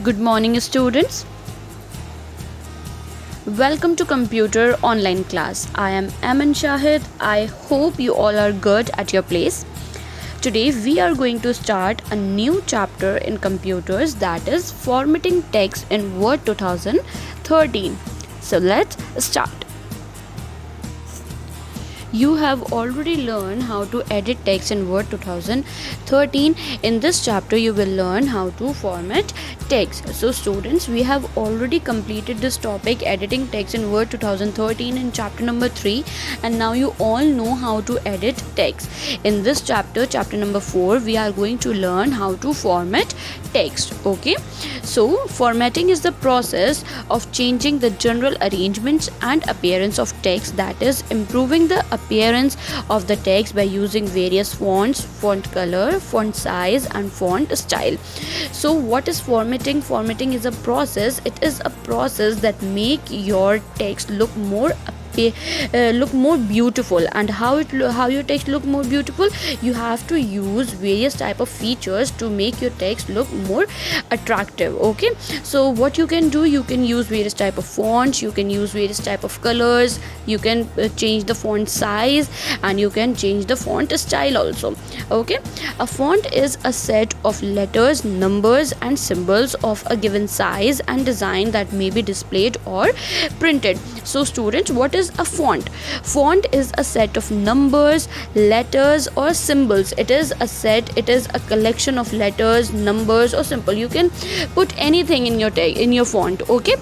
Good morning, students. Welcome to Computer Online Class. I am Aman Shahid. I hope you all are good at your place. Today, we are going to start a new chapter in computers, that is formatting text in Word 2013. So, let's start. You have already learned how to edit text in Word 2013. In this chapter you will learn how to format text. So students, we have already completed this topic, editing text in Word 2013, in chapter number 3, and now you all know how to edit text. In this chapter number 4, we are going to learn how to format text. Okay, so formatting is the process of changing the general arrangements and appearance of text, that is improving the appearance of the text by using various fonts, font color, font size and font style. So what is formatting? Formatting is a process. It is a process that make your text look more beautiful. And how your text look more beautiful? You have to use various type of features to make your text look more attractive. Okay, so what you can do, you can use various type of fonts, you can use various type of colors, you can change the font size, and you can change the font style also. Okay, a font is a set of letters, numbers and symbols of a given size and design that may be displayed or printed. So students, what is a font? Font is a set of numbers, letters or symbols. It is a collection of letters, numbers or symbol. You can put anything in your font. Okay,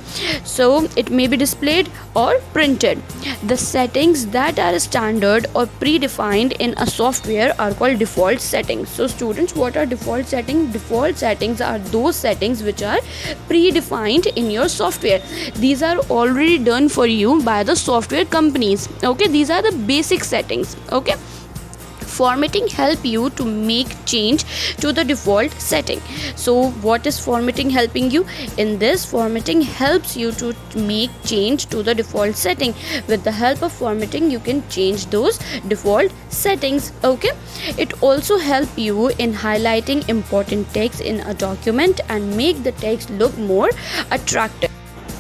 so it may be displayed or printed. The settings that are standard or predefined in a software are called default settings. So students, what are default settings? Default settings are those settings which are predefined in your software. These are already done for you by the software companies. Okay, these are the basic settings. Okay, formatting help you to make change to the default setting. So what is formatting helping you? In this, formatting helps you to make change to the default setting. With the help of formatting, you can change those default settings. Okay, it also help you in highlighting important text in a document and make the text look more attractive.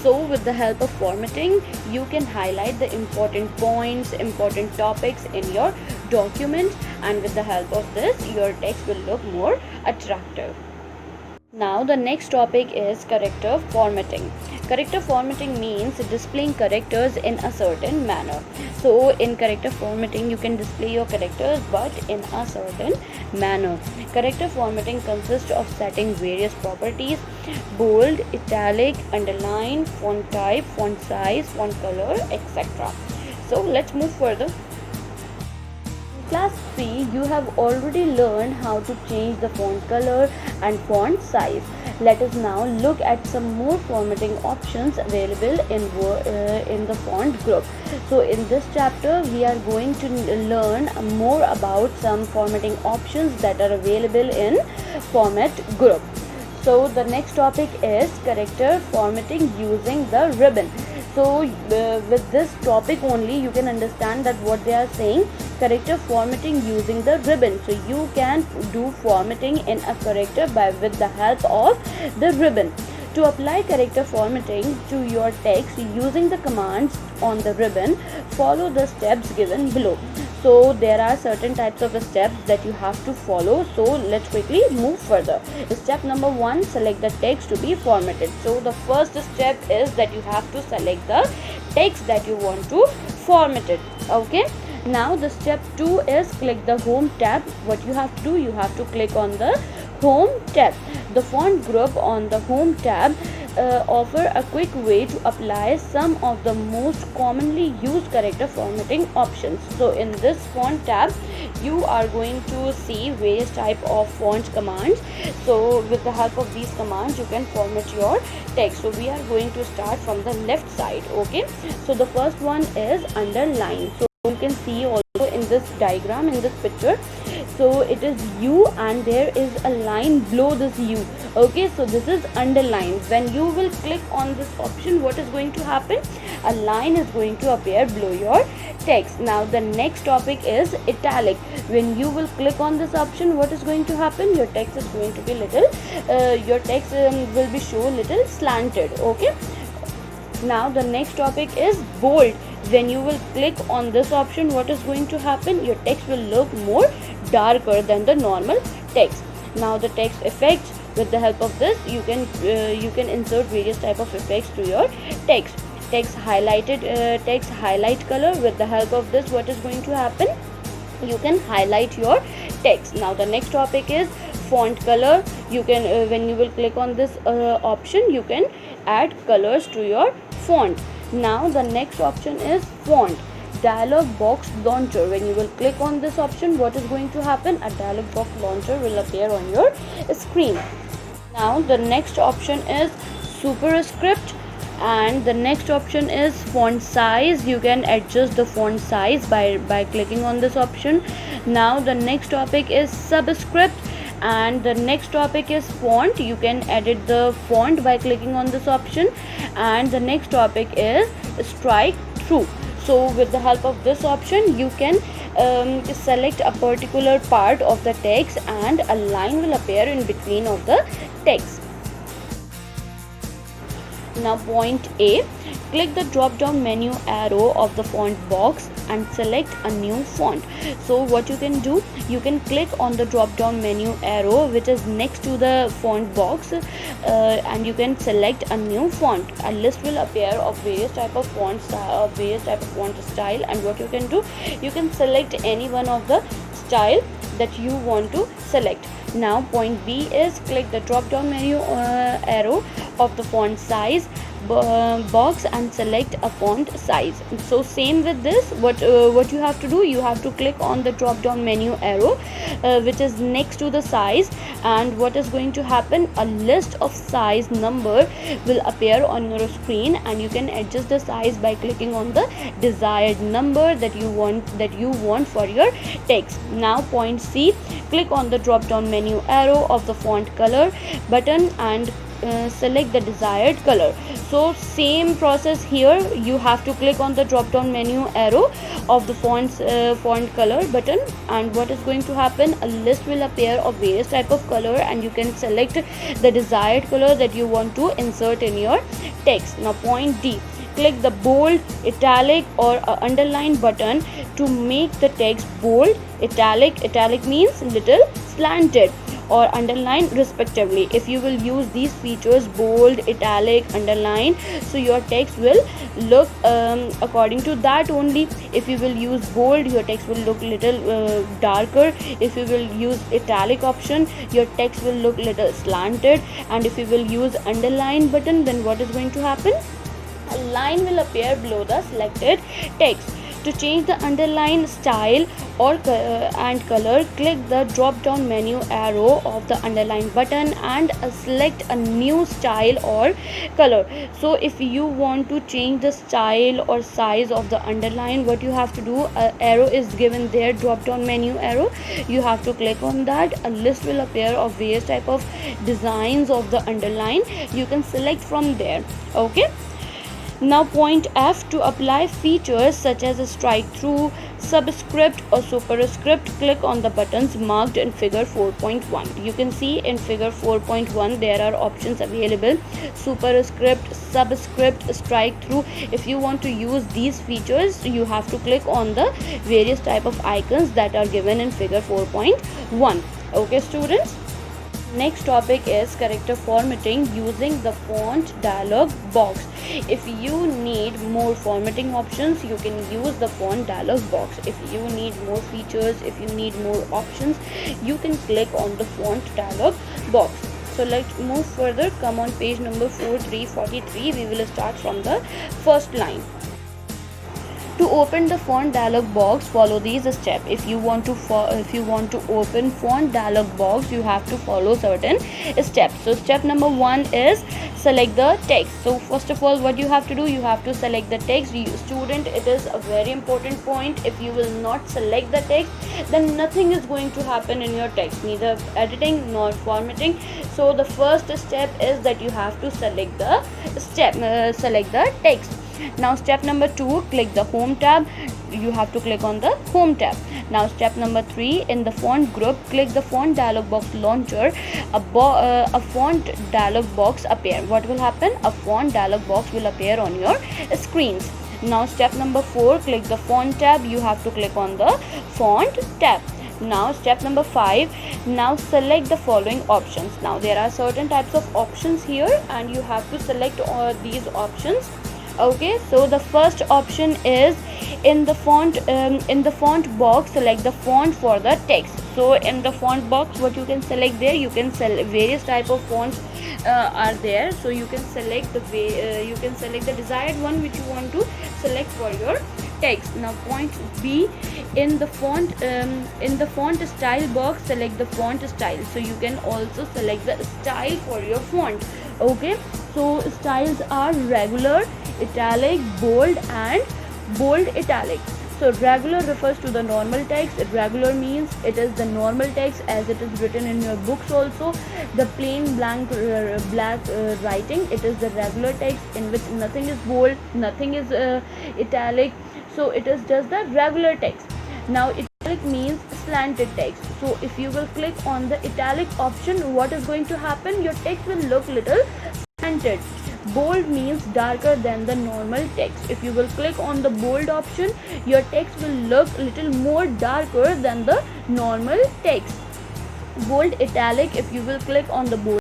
So with the help of formatting, you can highlight the important points, important topics in your document, and with the help of this, your text will look more attractive. Now the next topic is character formatting. Character formatting means displaying characters in a certain manner. So in character formatting, you can display your characters but in a certain manner. Character formatting consists of setting various properties: bold, italic, underline, font type, font size, font color, etc. So let's move further. Class 3, you have already learned how to change the font color and font size. Let us now look at some more formatting options available in the font group. So in this chapter, we are going to learn more about some formatting options that are available in format group. So the next topic is character formatting using the ribbon. So with this topic only, you can understand that what they are saying, character formatting using the ribbon. So you can do formatting in a character with the help of the ribbon. To apply character formatting to your text using the commands on the ribbon, follow the steps given below. So there are certain types of steps that you have to follow. So let's quickly move further. Step number 1, select the text to be formatted. So the first step is that you have to select the text that you want to format it. Okay, now the step 2 is click the home tab. What you have to do, you have to click on the home tab. The font group on the home tab offer a quick way to apply some of the most commonly used character formatting options. So in this font tab, you are going to see various type of font commands. So with the help of these commands, you can format your text. So we are going to start from the left side. Okay, so the first one is underline. So you can see also in this diagram, in this picture, So it is U and there is a line below this U. Okay, so this is underlined. When you will click on this option, what is going to happen? A line is going to appear below your text. Now the next topic is italic. When you will click on this option, what is going to happen? Your text is going to be little will be show little slanted. Okay, now the next topic is bold. When you will click on this option, what is going to happen? Your text will look more darker than the normal text. Now the text effects, with the help of this you can insert various type of effects to your text. Text highlight color. With the help of this, what is going to happen? You can highlight your text. Now the next topic is font color. You can when you will click on this option, you can add colors to your font. Now the next option is font dialog box launcher. When you will click on this option, what is going to happen? A dialog box launcher will appear on your screen. Now the next option is superscript, and the next option is font size. You can adjust the font size by clicking on this option. Now the next topic is subscript, and the next topic is font. You can edit the font by clicking on this option. And the next topic is strike through. So with the help of this option, you can select a particular part of the text and a line will appear in between of the text. Now point A, click the drop down menu arrow of the font box and select a new font. So what you can do, you can click on the drop down menu arrow which is next to the font box and you can select a new font. A list will appear of various type of font style, and what you can do, you can select any one of the style that you want to select. Now point B is click the drop down menu arrow of the font size box and select a font size. So same with this, what you have to do, you have to click on the drop down menu arrow which is next to the size, and what is going to happen, a list of size number will appear on your screen and you can adjust the size by clicking on the desired number that you want for your text. Now point C, click on the drop down menu arrow of the font color button and select the desired color. So same process here, you have to click on the drop down menu arrow of the font color button, and what is going to happen, a list will appear of various type of color and you can select the desired color that you want to insert in your text. Now point D, click the bold, italic or underline button to make the text bold, italic means little slanted, or underline respectively. If you will use these features, bold, italic, underline, so your text will look according to that only. If you will use bold, your text will look little darker. If you will use italic option, your text will look little slanted. And if you will use underline button, then what is going to happen, a line will appear below the selected text. To change the underline style or and color, click the drop down menu arrow of the underline button and select a new style or color. So if you want to change the style or size of the underline, what you have to do, arrow is given there, drop down menu arrow, you have to click on that. A list will appear of various type of designs of the underline, you can select from there. Okay, now point F, to apply features such as a strike through, subscript or superscript, click on the buttons marked in figure 4.1. You can see in figure 4.1 there are options available: superscript, subscript, strike through. If you want to use these features, you have to click on the various type of icons that are given in figure 4.1. Okay students, next topic is character formatting using the font dialog box. If you need more formatting options, you can use the font dialog box. If you need more features, if you need more options, you can click on the font dialog box. So let's move further. Come on page number 4343. We will start from the first line. To open the font dialog box, follow these steps. If you want to open font dialog box, you have to follow certain steps. So step number 1 is select the text. So first of all, what you have to do, you have to select the text. Student, it is a very important point. If you will not select the text, then nothing is going to happen in your text, neither editing nor formatting. So the first step is that you have to select the text. Now step number 2, click the home tab. You have to click on the home tab. Now step number 3, in the font group, click the font dialog box launcher. A font dialog box appear. What will happen? A font dialog box will appear on your screens. Now step number 4, click the font tab. You have to click on the font tab. Now step number 5, now select the following options. Now there are certain types of options here and you have to select all these options. Okay, so the first option is in the font box, select the font for the text. So in the font box, what you can select there, you can select various type of fonts are there. So you can select the desired one which you want to select for your text. Now point B, in the font style box, select the font style. So you can also select the style for your font. Okay, so styles are regular, italic, bold and bold italic. So regular refers to the normal text. Regular means it is the normal text as it is written in your books also. The plain black writing, it is the regular text in which nothing is bold, nothing is italic. So it is just the regular text. Now italic means slanted text. So if you will click on the italic option, what is going to happen? Your text will look little slanted. Bold means darker than the normal text. If you will click on the bold option, your text will look little more darker than the normal text. Bold italic, if you will click on the bold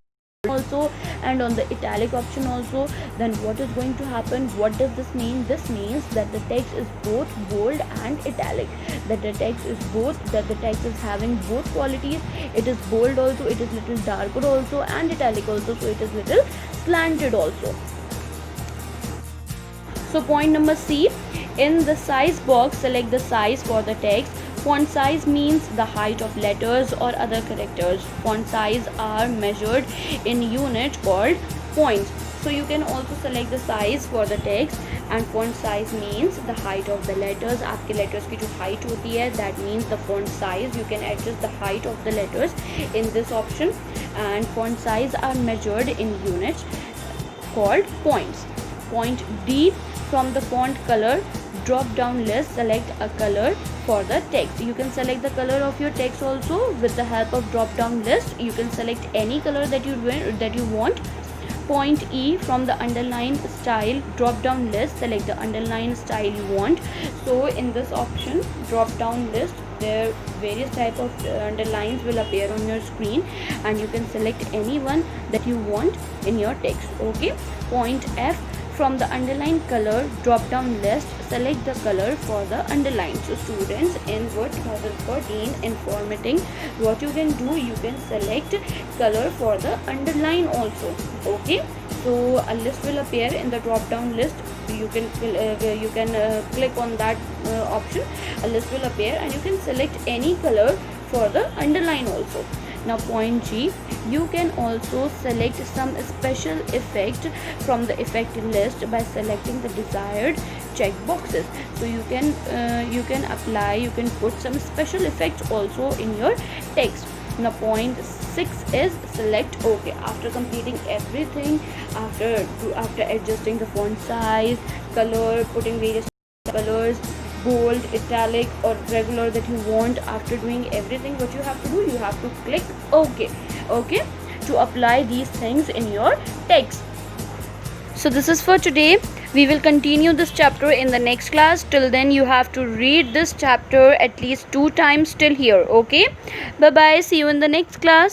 also and on the italic option also, then what is going to happen? What does this mean? This means that the text is both bold and italic, that the text is having both qualities. It is bold also, it is little darker also, and italic also, so it is little slanted also. So point number C, in the size box, select the size for the text. Font size means the height of letters or other characters. Font size are measured in unit called points. So you can also select the size for the text. And font size means the height of the letters. आपके letters की जो height होती है, that means the font size. You can adjust the height of the letters in this option. And font size are measured in units called points. Point D, from the font color drop down list, select a color for the text. You can select the color of your text also with the help of drop down list. You can select any color that you want. Point E, from the underline style drop down list, select the underline style you want. So in this option, drop down list, there various type of underlines will appear on your screen and you can select any one that you want in your text. Okay. Point F, from the underline color drop down list, select the color for the underline. So students, in Word 2014 in formatting, what you can do, you can select color for the underline also. Okay, so a list will appear in the drop down list. You can click on that option. A list will appear and you can select any color for the underline also. Now point G, you can also select some special effect from the effect list by selecting the desired check boxes. So you can apply, you can put some special effects also in your text. Now point 6 is select OK. After completing everything, after adjusting the font size, color, putting various colors, bold, italic or regular that you want, after doing everything, what you have to do, you have to click OK. Okay, to apply these things in your text. So this is for today. We will continue this chapter in the next class. Till then you have to read this chapter at least 2 times till here. Okay, bye bye, see you in the next class.